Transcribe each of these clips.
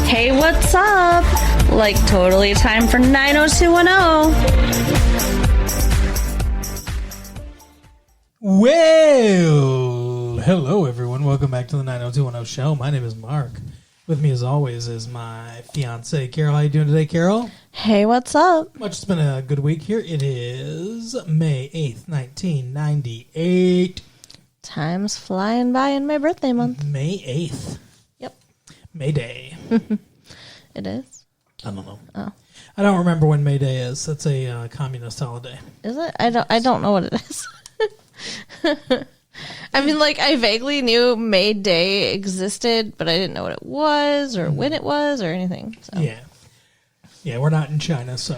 Hey, what's up? Like, totally time for 90210. Well, hello everyone. Welcome back to the 90210 show. My name is Mark. With me as always is my fiance, Carol. How you doing today, Carol? Hey, what's up? Much. It's been a good week here. It is May 8th, 1998. Time's flying by in my birthday month. May 8th. Yep. May Day. It is? I don't know. Oh. I don't remember when May Day is. That's a communist holiday. Is it? I don't know what it is. I mean, like, I vaguely knew May Day existed, but I didn't know what it was or when it was or anything. So. Yeah. Yeah, we're not in China, so.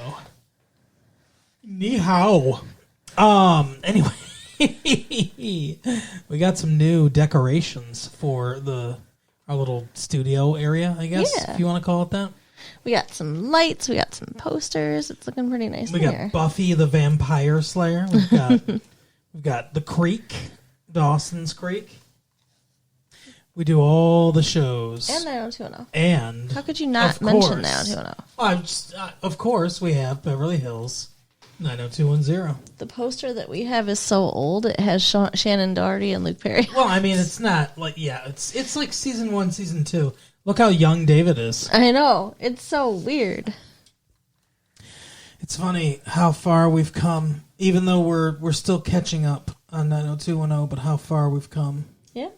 Ni hao. Anyway. We got some new decorations for our little studio area, I guess, if you want to call it that. We got some lights. We got some posters. It's looking pretty nice We in got here. Buffy the Vampire Slayer. We've got The Creek, Dawson's Creek. We do all the shows. And 90210. And how could you not mention 90210? Of course, we have Beverly Hills 90210. The poster that we have is so old. It has Shannon Doherty and Luke Perry. Well, I mean, it's not like, it's like season 1, season 2. Look how young David is. I know. It's so weird. It's funny how far we've come, even though we're still catching up on 90210, but how far we've come. Yeah.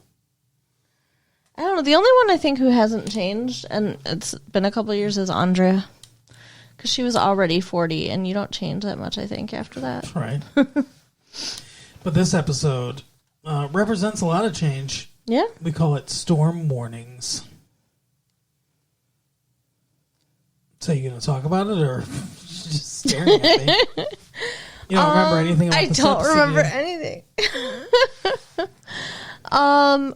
I don't know. The only one I think who hasn't changed, and it's been a couple of years, is Andrea. Because she was already 40, and you don't change that much, I think, after that. Right. But this episode represents a lot of change. Yeah. We call it Storm Warnings. So you going to talk about it, or just staring at me? You don't remember anything about this episode? I don't remember anything.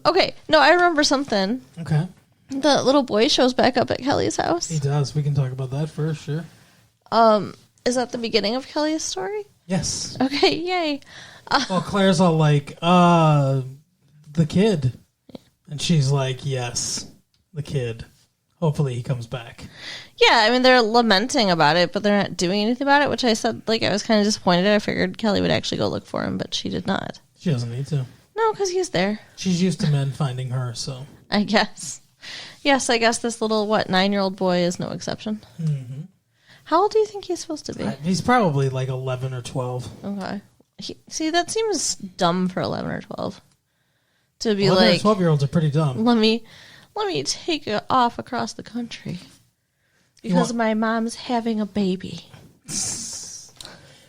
Okay. No, I remember something. Okay. The little boy shows back up at Kelly's house. He does. We can talk about that first, sure. Is that the beginning of Kelly's story? Yes. Okay, yay. Well, Claire's all like, the kid. And she's like, yes, the kid. Hopefully he comes back. Yeah, I mean, they're lamenting about it, but they're not doing anything about it, which I said, like, I was kind of disappointed. I figured Kelly would actually go look for him, but she did not. She doesn't need to. No, because he's there. She's used to men finding her, so. I guess. Yes, I guess this little, 9-year-old boy is no exception. Mm-hmm. How old do you think he's supposed to be? He's probably like 11 or 12. Okay. See, that seems dumb for 11 or 12. To be 11 like, or 12-year-olds are pretty dumb. Let me take it off across the country. Because my mom's having a baby.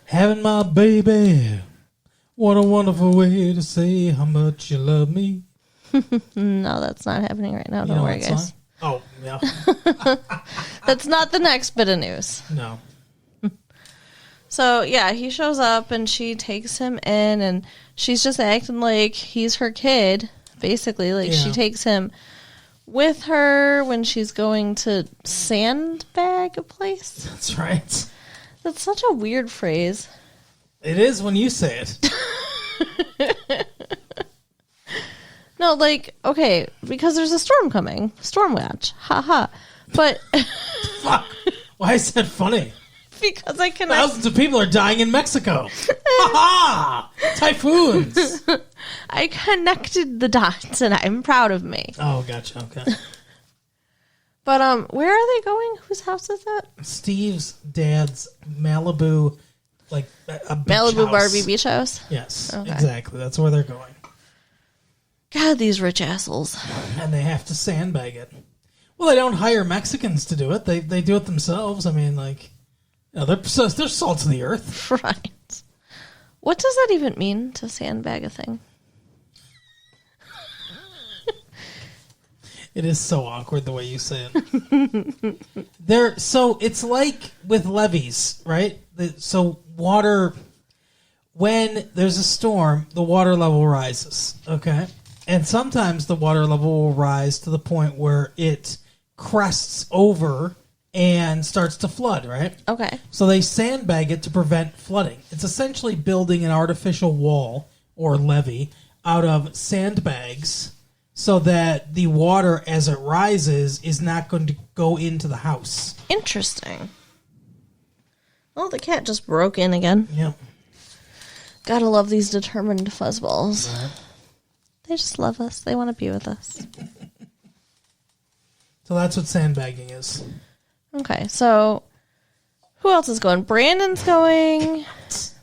Having my baby. What a wonderful way to say how much you love me. No, that's not happening right now. Don't worry, guys. Song? Oh, yeah. That's not the next bit of news. No. So, yeah, he shows up and she takes him in and she's just acting like he's her kid, basically. Like, she takes him with her when she's going to sandbag a place. That's right. That's such a weird phrase. It is when you say it. No, like, okay, because there's a storm coming. Storm watch. Ha ha. But fuck. Why is that funny? Because I cannot. Thousands of people are dying in Mexico. Ha ha! Typhoons. I connected the dots and I'm proud of me. Oh, gotcha. Okay. But where are they going? Whose house is that? Steve's dad's Malibu, like a beach Malibu house. Barbie beach house? Yes, okay. Exactly. That's where they're going. God, these rich assholes. And they have to sandbag it. Well, they don't hire Mexicans to do it. They do it themselves. I mean, like, they're salt of the earth. Right. What does that even mean, to sandbag a thing? It is so awkward the way you say it. So it's like with levees, right? So water, when there's a storm, the water level rises, okay? And sometimes the water level will rise to the point where it crests over and starts to flood, right? Okay. So they sandbag it to prevent flooding. It's essentially building an artificial wall or levee out of sandbags so that the water as it rises is not going to go into the house. Interesting. Oh, the cat just broke in again. Yep. Gotta love these determined fuzzballs. Right. They just love us. They want to be with us. So that's what sandbagging is. Okay, so who else is going? Brandon's going.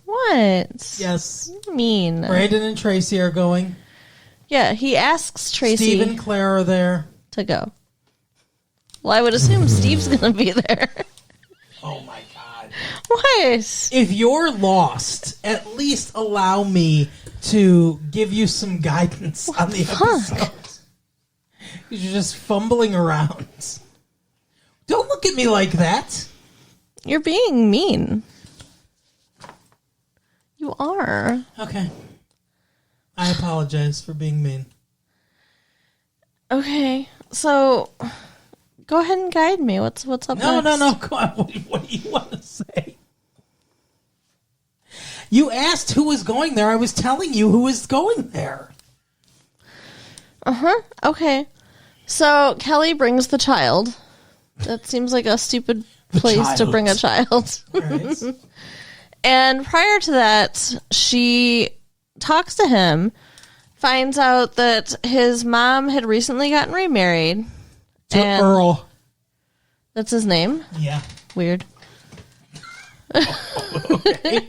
What? Yes. What do you mean? Brandon and Tracy are going. Yeah, he asks Tracy Steve and Claire are there. to go. Well, I would assume Steve's going to be there. Oh my God. What? If you're lost, at least allow me to give you some guidance on the episode. You're just fumbling around. Don't look at me like that. You're being mean. You are. Okay. I apologize for being mean. Okay, so go ahead and guide me. What's up next? No. Come on. What do you want to say? You asked who was going there. I was telling you who was going there. Uh-huh. Okay. So Kelly brings the child. That seems like a stupid place to bring a child. Right. And prior to that, she talks to him, finds out that his mom had recently gotten remarried. To Earl. That's his name? Yeah. Weird. Okay.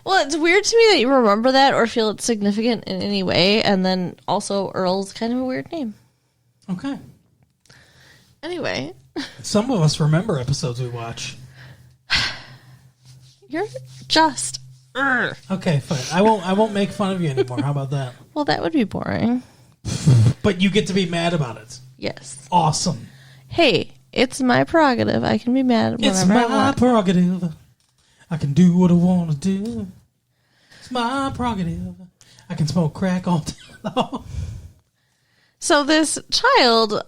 Well, it's weird to me that you remember that or feel it's significant in any way. And then also Earl's kind of a weird name. Okay. Anyway. Some of us remember episodes we watch. You're just... Okay, fine. I won't make fun of you anymore. How about that? Well, that would be boring. But you get to be mad about it. Yes. Awesome. Hey, it's my prerogative. I can be mad whenever It's I my want. prerogative. I can do what I want to do. It's my prerogative. I can smoke crack all day long. So this child,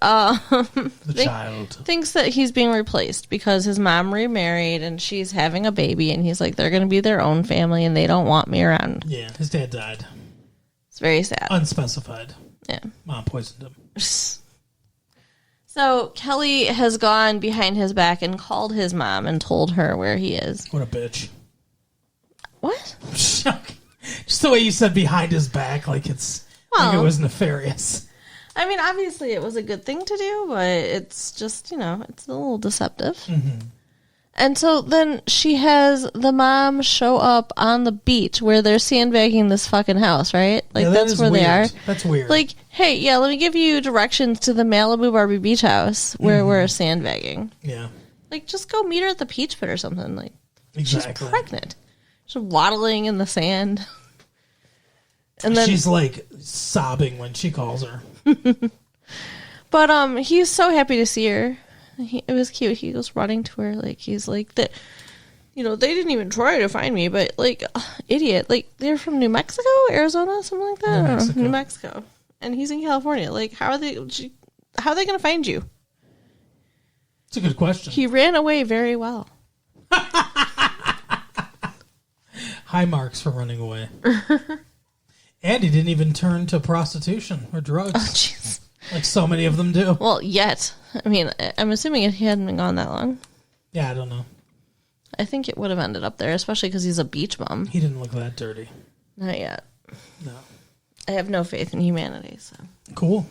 thinks that he's being replaced because his mom remarried and she's having a baby, and he's like, they're going to be their own family and they don't want me around. Yeah, his dad died. It's very sad. Unspecified. Yeah. Mom poisoned him. So Kelly has gone behind his back and called his mom and told her where he is. What a bitch. What? Just the way you said behind his back, like it was nefarious. I mean, obviously it was a good thing to do, but it's just, it's a little deceptive. Mm-hmm. And so then she has the mom show up on the beach where they're sandbagging this fucking house, right? Like, yeah, that's where weird. they are. That's weird. Like, hey, yeah, let me give you directions to the Malibu Barbie beach house where we're sandbagging. Yeah. Like, just go meet her at the peach pit or something. Like, exactly. She's pregnant. She's waddling in the sand. And then she's like sobbing when she calls her. But he's so happy to see her. It was cute. He goes running to her, like he's like that. They didn't even try to find me, but like idiot. Like they're from New Mexico, Arizona, something like that. I don't know. New Mexico, and he's in California. Like how are they going to find you? It's a good question. He ran away very well. High marks for running away. And he didn't even turn to prostitution or drugs. Oh, jeez. Like so many of them do. Well, yet. I mean, I'm assuming he hadn't been gone that long. Yeah, I don't know. I think it would have ended up there, especially because he's a beach bum. He didn't look that dirty. Not yet. No. I have no faith in humanity, so. Cool.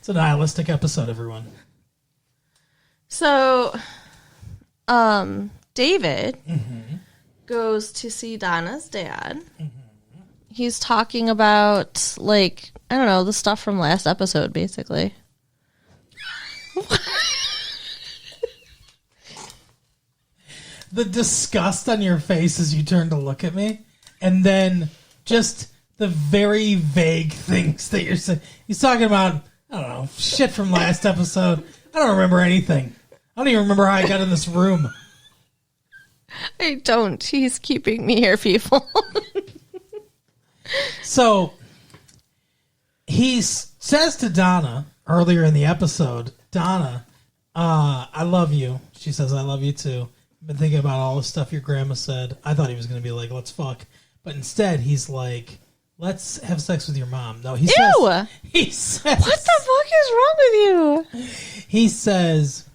It's a nihilistic episode, everyone. So, David goes to see Donna's dad. Mm-hmm. He's talking about, like, I don't know, the stuff from last episode, basically. The disgust on your face as you turn to look at me, and then just the very vague things that you're saying. He's talking about, I don't know, shit from last episode. I don't remember anything. I don't even remember how I got in this room. I don't. He's keeping me here, people. So, he says to Donna earlier in the episode, Donna, I love you. She says, I love you too. I've been thinking about all the stuff your grandma said. I thought he was going to be like, let's fuck. But instead, he's like, let's have sex with your mom. No, Ew! He says, What the fuck is wrong with you? He says,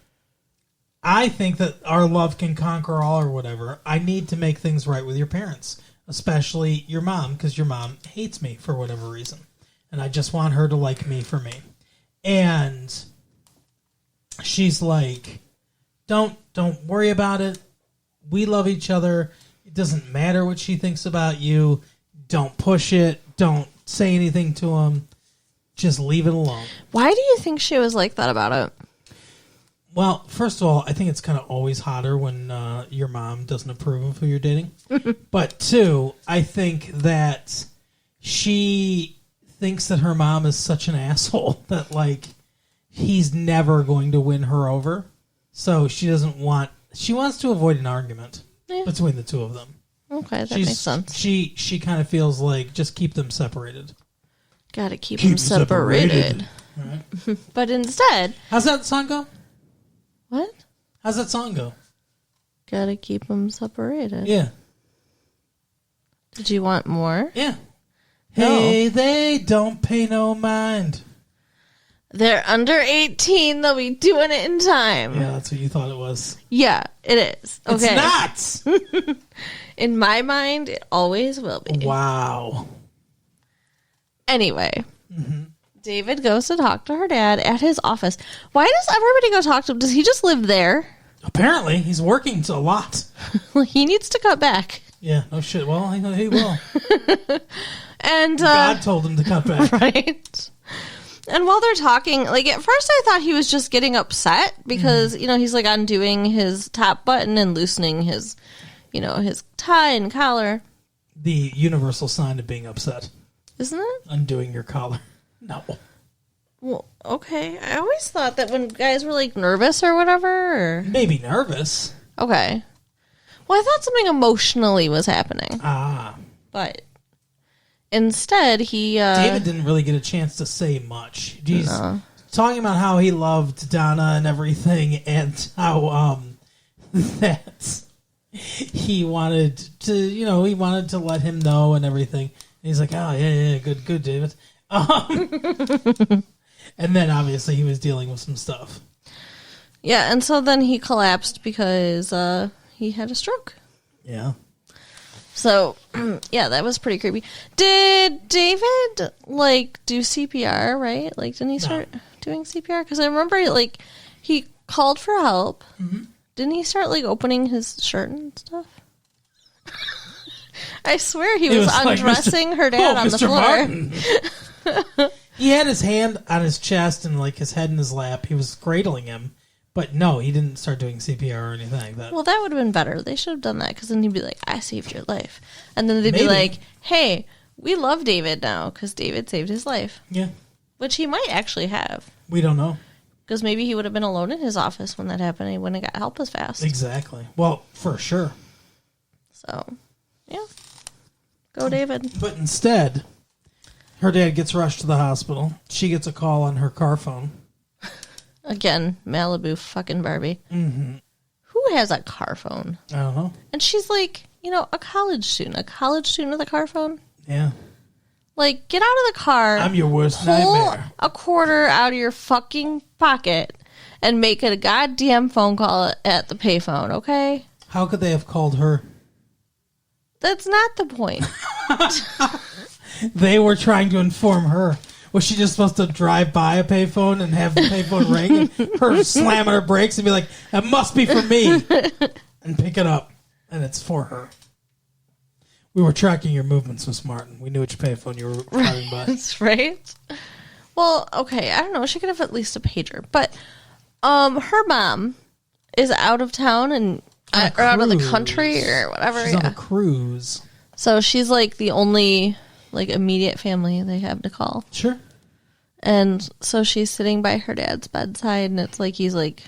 I think that our love can conquer all or whatever. I need to make things right with your parents, especially your mom, because your mom hates me for whatever reason. And I just want her to like me for me. And she's like, don't worry about it. We love each other. It doesn't matter what she thinks about you. Don't push it. Don't say anything to him. Just leave it alone. Why do you think she was like that about it? Well, first of all, I think it's kind of always hotter when your mom doesn't approve of who you're dating. But two, I think that she thinks that her mom is such an asshole that, like, he's never going to win her over. So she wants to avoid an argument between the two of them. Okay, that makes sense. She kind of feels like just keep them separated. Gotta keep them separated. Right. But instead... How's that song go? What? How's that song go? Gotta keep them separated. Yeah. Did you want more? Yeah. No. Hey, they don't pay no mind. They're under 18. They'll be doing it in time. Yeah, that's what you thought it was. Yeah, it is. Okay. It's not! In my mind, it always will be. Wow. Anyway, David goes to talk to her dad at his office. Why does everybody go talk to him? Does he just live there? Apparently, he's working a lot. He needs to cut back. Yeah, no shit. Well, I know he will. And God told him to cut back. Right? And while they're talking, like, at first I thought he was just getting upset because, he's, like, undoing his top button and loosening his, his tie and collar. The universal sign of being upset. Isn't it? Undoing your collar. No. Well, okay. I always thought that when guys were, like, nervous or whatever. Or... Maybe nervous. Okay. Well, I thought something emotionally was happening. Ah. But instead, he... David didn't really get a chance to say much. He's talking about how he loved Donna and everything, and how that he wanted to, he wanted to let him know and everything. And he's like, oh, yeah, good, David. And then, obviously, he was dealing with some stuff. Yeah, and so then he collapsed because he had a stroke. Yeah. So, yeah, that was pretty creepy. Did David, like, do CPR, right? Like, didn't he start doing CPR? Because I remember, like, he called for help. Mm-hmm. Didn't he start, like, opening his shirt and stuff? I swear he was undressing her dad on the floor. He had his hand on his chest and, like, his head in his lap. He was cradling him. But no, he didn't start doing CPR or anything like that. Well, that would have been better. They should have done that because then he'd be like, I saved your life. And then they'd be like, hey, we love David now because David saved his life. Yeah. Which he might actually have. We don't know. Because maybe he would have been alone in his office when that happened and he wouldn't have got help as fast. Exactly. Well, for sure. So, yeah. Go, David. But instead, her dad gets rushed to the hospital. She gets a call on her car phone. Again, Malibu fucking Barbie. Mm-hmm. Who has a car phone? I don't know. And she's like, a college student. A college student with a car phone? Yeah. Like, get out of the car. I'm your worst pull nightmare. A quarter out of your fucking pocket and make it a goddamn phone call at the payphone, okay? How could they have called her? That's not the point. They were trying to inform her. Was she just supposed to drive by a payphone and have the payphone ring and her slamming her brakes and be like, that must be for me, and pick it up, and it's for her. We were tracking your movements, Miss Martin. We knew which payphone you were driving by. That's right. Well, okay, I don't know. She could have at least a pager. But her mom is out of town and or out of the country or whatever. She's on a cruise. So she's like the only like immediate family they have to call. Sure. And so she's sitting by her dad's bedside, and it's like he's like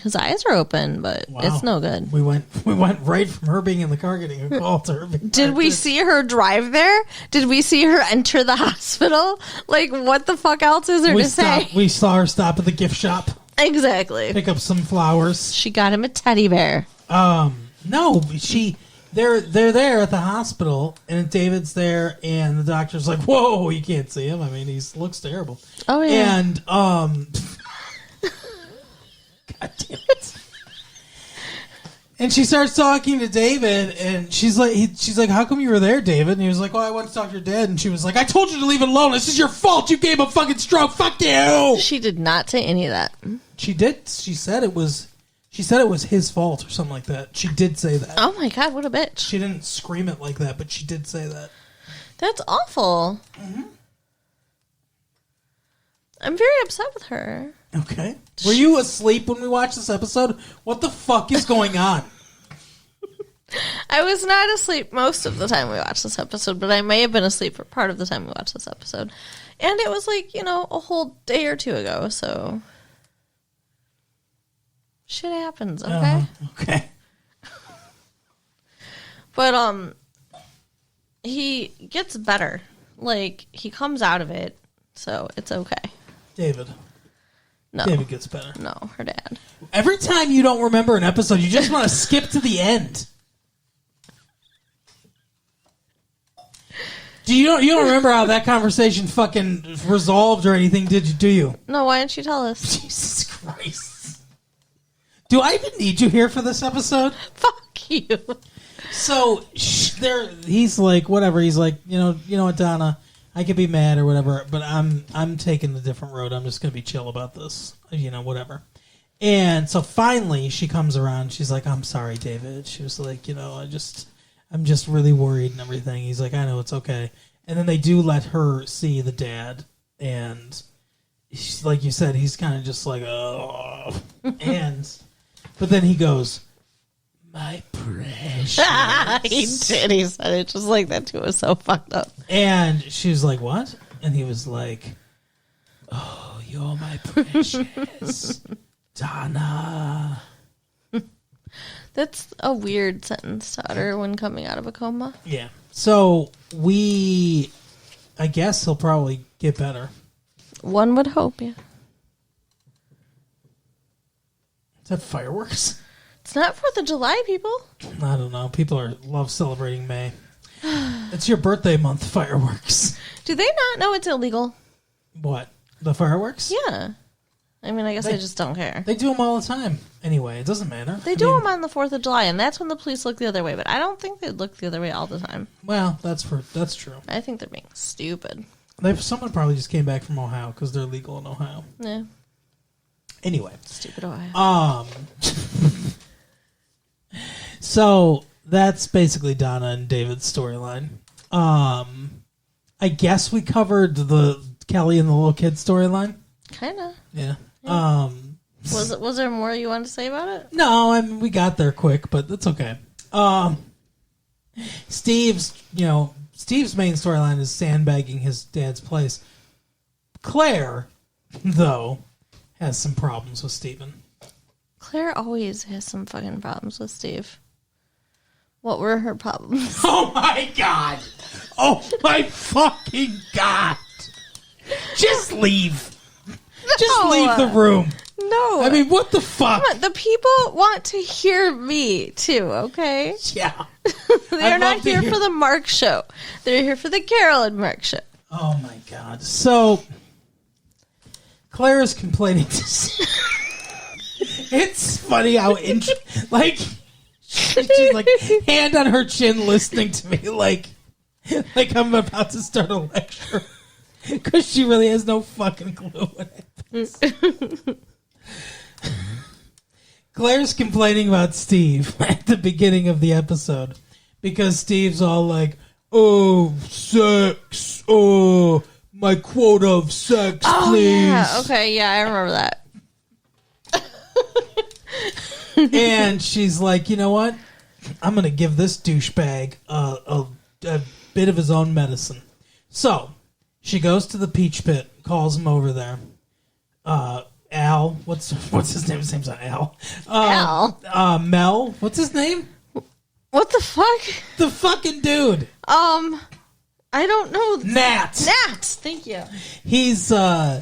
his eyes are open, but it's no good. We went right from her being in the car getting a call to her. Did we see her drive there? Did we see her enter the hospital? Like, what the fuck else is there to say? We saw her stop at the gift shop. Exactly. Pick up some flowers. She got him a teddy bear. No, she they're there at the hospital, and David's there, and the doctor's like, "Whoa, you can't see him. I mean, he looks terrible." Oh yeah. And God damn it. And she starts talking to David, and she's like, "How come you were there, David?" And he was like, "Well, I went to talk to your dad." And she was like, "I told you to leave it alone. This is your fault. You gave him a fucking stroke. Fuck you." She did not say any of that. She did. She said it was his fault or something like that. She did say that. Oh my God, what a bitch. She didn't scream it like that, but she did say that. That's awful. Mm-hmm. I'm very upset with her. Okay. Were you asleep when we watched this episode? What the fuck is going on? I was not asleep most of the time we watched this episode, but I may have been asleep for part of the time we watched this episode. And it was like, a whole day or two ago, so shit happens, okay? Okay. But he gets better. Like, he comes out of it, so it's okay. David. No. David gets better. No, her dad. Every time you don't remember an episode, you just want to skip to the end. You don't remember how that conversation fucking resolved or anything, do you? No, why didn't you tell us? Jesus Christ. Do I even need you here for this episode? Fuck you. So, he's like, whatever. He's like, you know what, Donna? I could be mad or whatever, but I'm taking a different road. I'm just going to be chill about this. Whatever. And so finally she comes around. She's like, "I'm sorry, David." She was like, I'm just really worried and everything. He's like, "I know, it's okay." And then they do let her see the dad. And like you said, he's kind of just like, "Oh." But then he goes, "My precious." He did. He said it just like that too. It was so fucked up. And she was like, "What?" And he was like, "Oh, you're my precious Donna." That's a weird sentence to utter when coming out of a coma. Yeah. So I guess he'll probably get better. One would hope, yeah. Is that fireworks? It's not 4th of July, people. I don't know. People love celebrating May. It's your birthday month, fireworks. Do they not know it's illegal? What? The fireworks? Yeah. I mean, I guess they just don't care. They do them all the time. Anyway, it doesn't matter. They do them on the 4th of July, and that's when the police look the other way. But I don't think they look the other way all the time. Well, that's true. I think they're being stupid. Someone probably just came back from Ohio because they're legal in Ohio. Yeah. Anyway. Stupid Ohio. So that's basically Donna and David's storyline. I guess we covered the Kelly and the little kid storyline. Kind of. Yeah. Was there more you wanted to say about it? No, I mean, we got there quick, but that's okay. Steve's main storyline is sandbagging his dad's place. Claire, though, has some problems with Steven. Claire always has some fucking problems with Steve. What were her problems? Oh my God! Oh my fucking God! Just leave. Just leave the room. No. I mean, what the fuck? Come on, the people want to hear me, too, okay? Yeah. They're not here for the Mark show. They're here for the Carol and Mark show. Oh, my God. So, Claire is complaining to... It's funny how... she's like, hand on her chin listening to me like I'm about to start a lecture. Because she really has no fucking clue what happens. Claire's complaining about Steve at the beginning of the episode because Steve's all like, "Oh, sex. Oh, my quota of sex, please." Yeah. Okay, yeah, I remember that. And she's like, "You know what? I'm going to give this douchebag a bit of his own medicine." So... she goes to the Peach Pit, calls him over there. Al, what's his name? His name's not Al. Al. Mel, what's his name? What the fuck? The fucking dude. I don't know. Nat. Thank you. He says,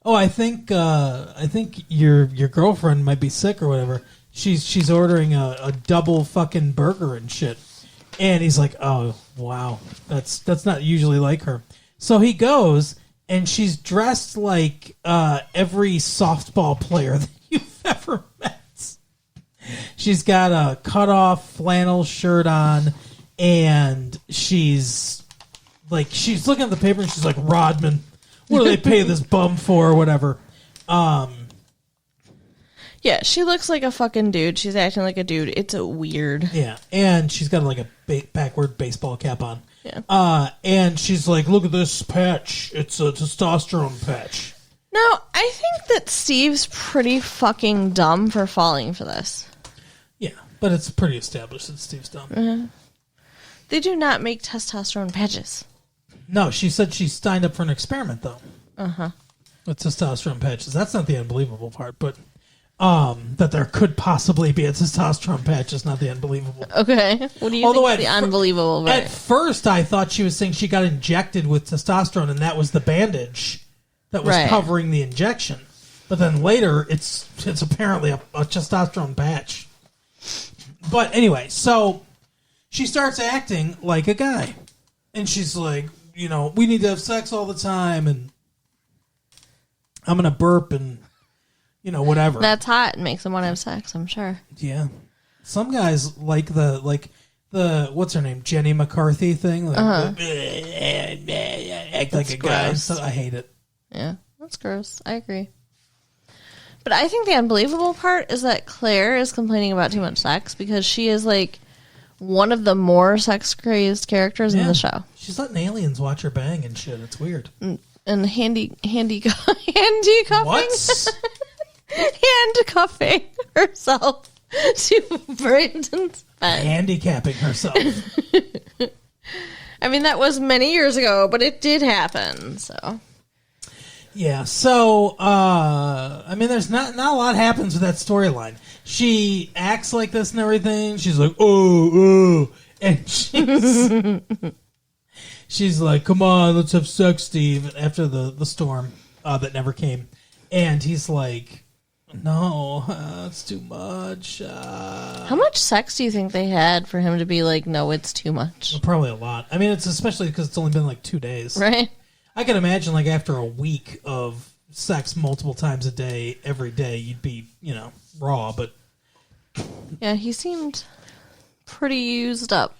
"Oh, I think your girlfriend might be sick or whatever." she's ordering a double fucking burger and shit. And he's like, oh, wow. That's not usually like her. So he goes, and she's dressed like every softball player that you've ever met. She's got a cut-off flannel shirt on, and she's looking at the paper, and she's like, Rodman, what do they pay this bum for, or whatever. Yeah, she looks like a fucking dude. She's acting like a dude. It's a weird. Yeah, and she's got like a backward baseball cap on. Yeah. And she's like, look at this patch. It's a testosterone patch. Now, I think that Steve's pretty fucking dumb for falling for this. Yeah, but it's pretty established that Steve's dumb. Mm-hmm. They do not make testosterone patches. No, she said she signed up for an experiment, though. Uh-huh. With testosterone patches. That's not the unbelievable part, but... that there could possibly be a testosterone patch is not the unbelievable. Okay. What do you think is the unbelievable part? At first, I thought she was saying she got injected with testosterone, and that was the bandage that was covering the injection. But then later, it's apparently a testosterone patch. But anyway, so she starts acting like a guy. And she's like, we need to have sex all the time, and I'm going to burp and... whatever. That's hot. It makes them want to have sex, I'm sure. Yeah. Some guys like the what's her name? Jenny McCarthy thing. Like, act like a guy. So I hate it. Yeah, that's gross. I agree. But I think the unbelievable part is that Claire is complaining about too much sex because she is like one of the more sex crazed characters in the show. She's letting aliens watch her bang and shit. It's weird. And handcuffing. What? Handcuffing herself to Brandon's bed. Handicapping herself. I mean, that was many years ago, but it did happen, so. Yeah, so, there's not a lot happens with that storyline. She acts like this and everything. She's like, oh. And she's like, come on, let's have sex, Steve, after the storm that never came. And he's like, no, it's too much. How much sex do you think they had for him to be like, no, it's too much? Well, probably a lot. I mean, it's especially because it's only been like 2 days. Right. I can imagine like after a week of sex multiple times a day, every day, you'd be, raw, but... Yeah, he seemed pretty used up.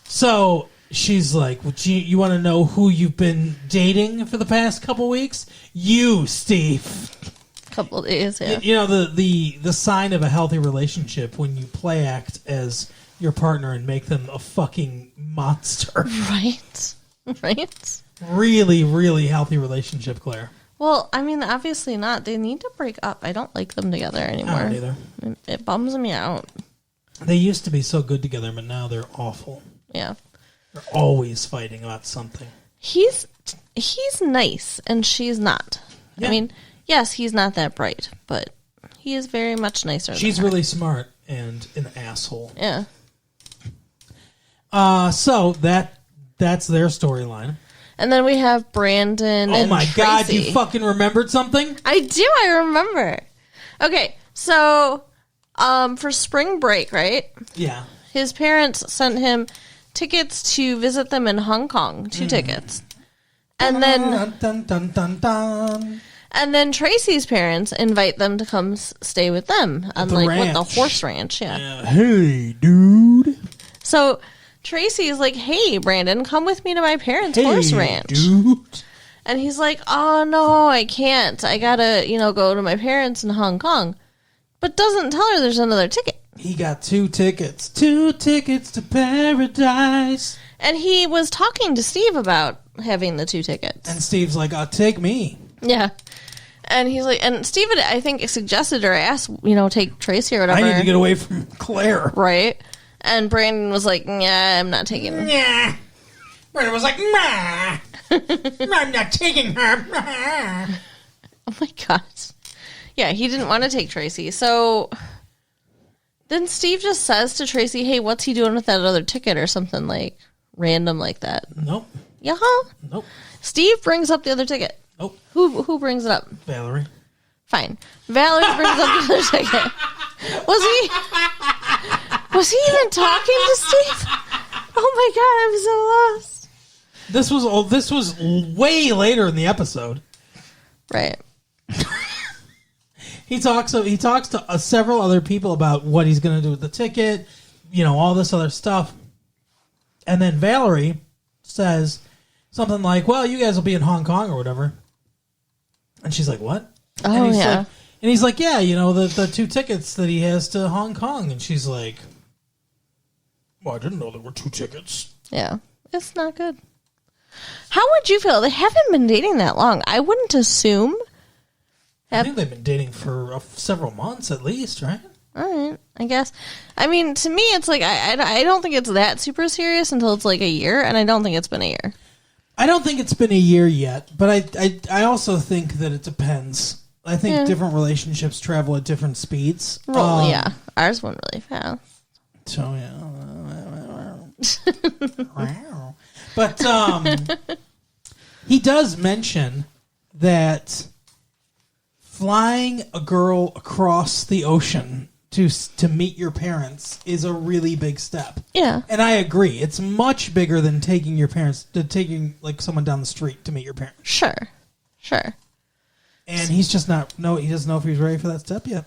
So... She's like, well, you want to know who you've been dating for the past couple weeks? You, Steve. Couple days, yeah. The sign of a healthy relationship when you play act as your partner and make them a fucking monster. Right. Really, really healthy relationship, Claire. Well, I mean, obviously not. They need to break up. I don't like them together anymore. I don't either. It bums me out. They used to be so good together, but now they're awful. Yeah. They're always fighting about something. He's nice, and she's not. Yeah. I mean, yes, he's not that bright, but he is very much nicer She's than her. really smart and an asshole. Yeah. So that's their storyline. And then we have Brandon and my Tracy. God, you fucking remembered something? I do, I remember. Okay, so for spring break, right? Yeah. His parents sent him tickets to visit them in Hong Kong, 2 tickets. And then and then Tracy's parents invite them to come stay with them on with the horse ranch, yeah. Hey, dude. So Tracy's like, "Hey, Brandon, come with me to my parents' horse ranch." Dude. And he's like, "Oh no, I can't. I got to, go to my parents in Hong Kong." But doesn't tell her there's another ticket. He got 2 tickets. 2 tickets to paradise. And he was talking to Steve about having the 2 tickets. And Steve's like, take me. Yeah. And he's like, and Steve, I think, suggested or asked, take Tracy or whatever. I need to get away from Claire. Right. And Brandon was like, yeah, I'm not taking her. Nah. Brandon was like, nah. I'm not taking her. Oh my God. Yeah, he didn't want to take Tracy. So then Steve just says to Tracy, hey, what's he doing with that other ticket or something like random like that? Nope. Yeah? Nope. Steve brings up the other ticket. Nope. Who brings it up? Valerie. Fine. Valerie brings up the other ticket. Was he even talking to Steve? Oh my god, I'm so lost. This was way later in the episode. Right. He talks to several other people about what he's going to do with the ticket, all this other stuff. And then Valerie says something like, well, you guys will be in Hong Kong or whatever. And she's like, what? Oh, and yeah. He's like, yeah, the 2 tickets that he has to Hong Kong. And she's like, well, I didn't know there were 2 tickets. Yeah, it's not good. How would you feel? They haven't been dating that long. I wouldn't assume. I think they've been dating for several months at least, right? All right, I guess. I mean, to me, it's like, I don't think it's that super serious until it's like a year, and I don't think it's been a year. I don't think it's been a year yet, but I also think that it depends. I think different relationships travel at different speeds. Well, yeah. Ours went really fast. So, yeah. But he does mention that flying a girl across the ocean to meet your parents is a really big step. Yeah. And I agree. It's much bigger than taking someone down the street to meet your parents. Sure. And he's just he doesn't know if he's ready for that step yet.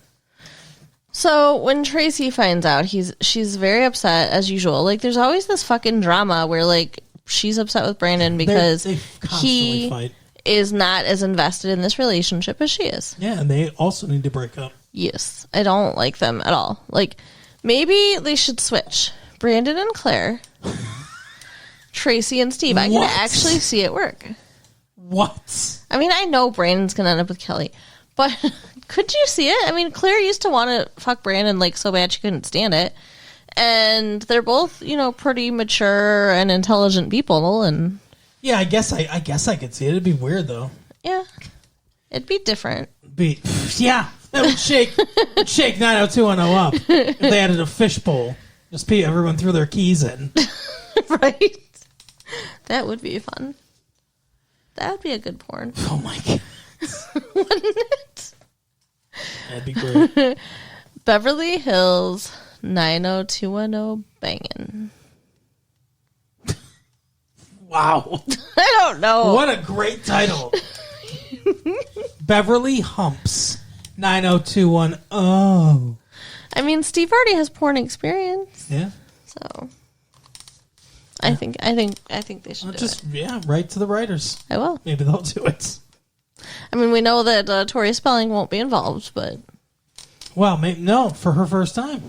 So when Tracy finds out, she's very upset as usual. Like, there's always this fucking drama where, like, she's upset with Brandon because he fight. Is not as invested in this relationship as she is. Yeah, and they also need to break up. Yes, I don't like them at all. Like, maybe they should switch Brandon and Claire, Tracy and Steve. I can actually see it work. What? I mean, I know Brandon's gonna end up with Kelly, but could you see it? I mean, Claire used to want to fuck Brandon like so bad she couldn't stand it, and they're both pretty mature and intelligent people, and yeah, I guess I could see it. It'd be weird though. Yeah, it'd be different. Yeah, that would shake 90210 up if they added a fishbowl. Just everyone threw their keys in. Right. That would be fun. That would be a good porn. Oh my god. Wouldn't it? That'd be great. Beverly Hills 90210 banging. Wow. I don't know. What a great title. Beverly Humps 90210. I mean, Steve already has porn experience. Yeah. So I think they should do it. Yeah, write to the writers. I will. Maybe they'll do it. I mean, we know that Tori Spelling won't be involved, but well, no, for her first time.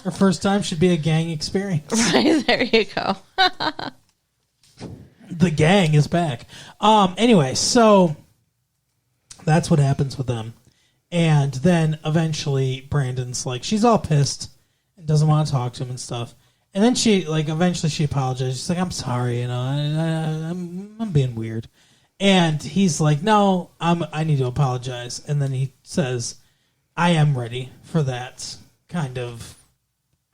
Her first time should be a gang experience. Right, there you go. The gang is back. Anyway, so that's what happens with them. And then eventually Brandon's like, she's all pissed and doesn't want to talk to him and stuff. And then eventually she apologizes. She's like, I'm sorry, I'm being weird. And he's like, no, I need to apologize. And then he says, I am ready for that kind of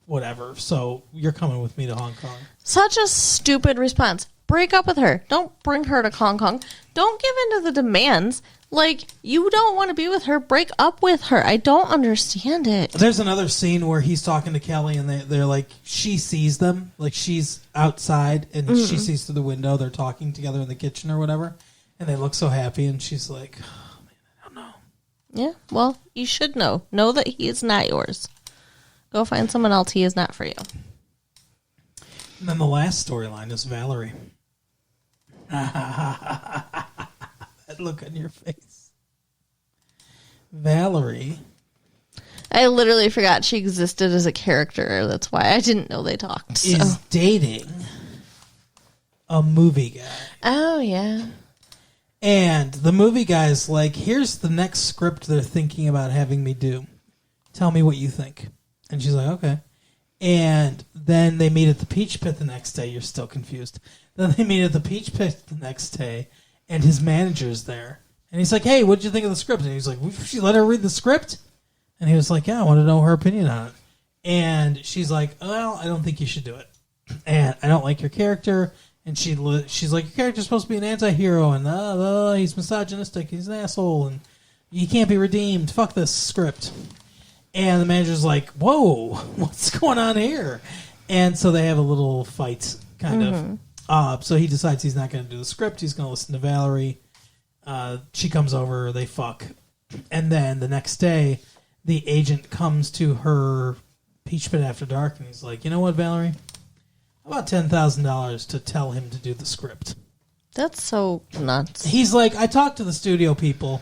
whatever. So you're coming with me to Hong Kong. Such a stupid response. Break up with her. Don't bring her to Hong Kong. Don't give in to the demands. Like, you don't want to be with her. Break up with her. I don't understand it. There's another scene where he's talking to Kelly and they're like, she sees them. Like, she's outside and she sees through the window. They're talking together in the kitchen or whatever. And they look so happy. And she's like, oh, man, I don't know. Yeah, well, you should know. Know that he is not yours. Go find someone else. He is not for you. And then the last storyline is Valerie. That look on your face. Valerie. I literally forgot she existed as a character. That's why I didn't know they talked. So. Is dating a movie guy. Oh, yeah. And the movie guy's like, here's the next script they're thinking about having me do. Tell me what you think. And she's like, okay. And then they meet at the Peach Pit the next day. You're still confused. Then they meet at the Peach Pit the next day, and his manager's there. And he's like, hey, what'd you think of the script? And he's like, would you let her read the script? And he was like, yeah, I want to know her opinion on it. And she's like, well, I don't think you should do it. And I don't like your character. And she's like, your character's supposed to be an anti-hero, and he's misogynistic, he's an asshole, and You can't be redeemed. Fuck this script. And the manager's like, whoa, what's going on here? And so they have a little fight, kind of. So he decides he's not going to do the script. He's going to listen to Valerie. She comes over. They fuck. And then the next day, the agent comes to her Peach Pit after dark, and he's like, you know what, Valerie? How about $10,000 to tell him to do the script? That's so nuts. He's like, I talked to the studio people,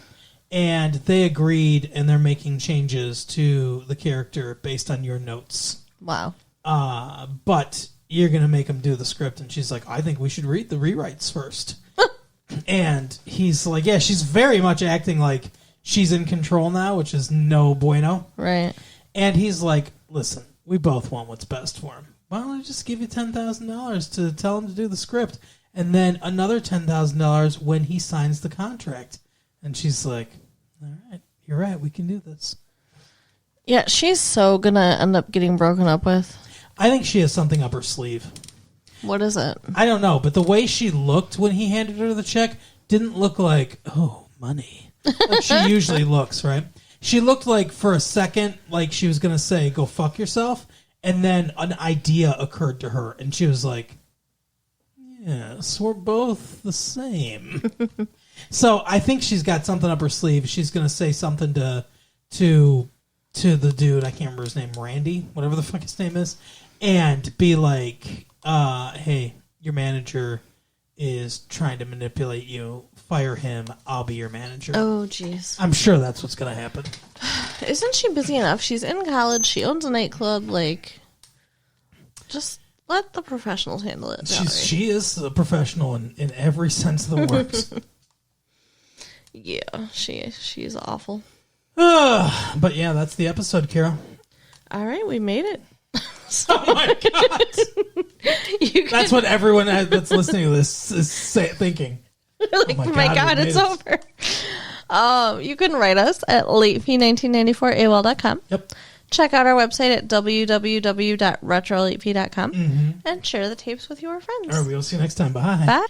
and they agreed, and they're making changes to the character based on your notes. Wow. But you're going to make him do the script. And she's like, I think we should read the rewrites first. And he's like, yeah, she's very much acting like she's in control now, which is no bueno. Right. And he's like, listen, we both want what's best for him. Why don't I just give you $10,000 to tell him to do the script? And then another $10,000 when he signs the contract. And she's like, all right, you're right, we can do this. Yeah, she's so going to end up getting broken up with. I think she has something up her sleeve. What is it? I don't know, but the way she looked when he handed her the check didn't look like, oh, money. Like she usually looks, right? She looked like for a second like she was going to say, go fuck yourself. And then an idea occurred to her, and she was like, yes, we're both the same. So I think she's got something up her sleeve. She's going to say something to the dude, I can't remember his name, Randy, whatever the fuck his name is, and be like, hey, your manager is trying to manipulate you. Fire him. I'll be your manager. Oh, jeez. I'm sure that's what's going to happen. Isn't she busy enough? She's in college. She owns a nightclub. Like, just let the professionals handle it. She is a professional in every sense of the words. Yeah, she's awful. But yeah, that's the episode, Carol. All right, we made it. Oh my god! That's what everyone that's listening to this is thinking. Like, oh my god, it's over. You can write us at latefee1994AOL.com. Yep. Check out our website at www.retrolatefee.com and share the tapes with your friends. All right, we'll see you next time. Bye. Bye.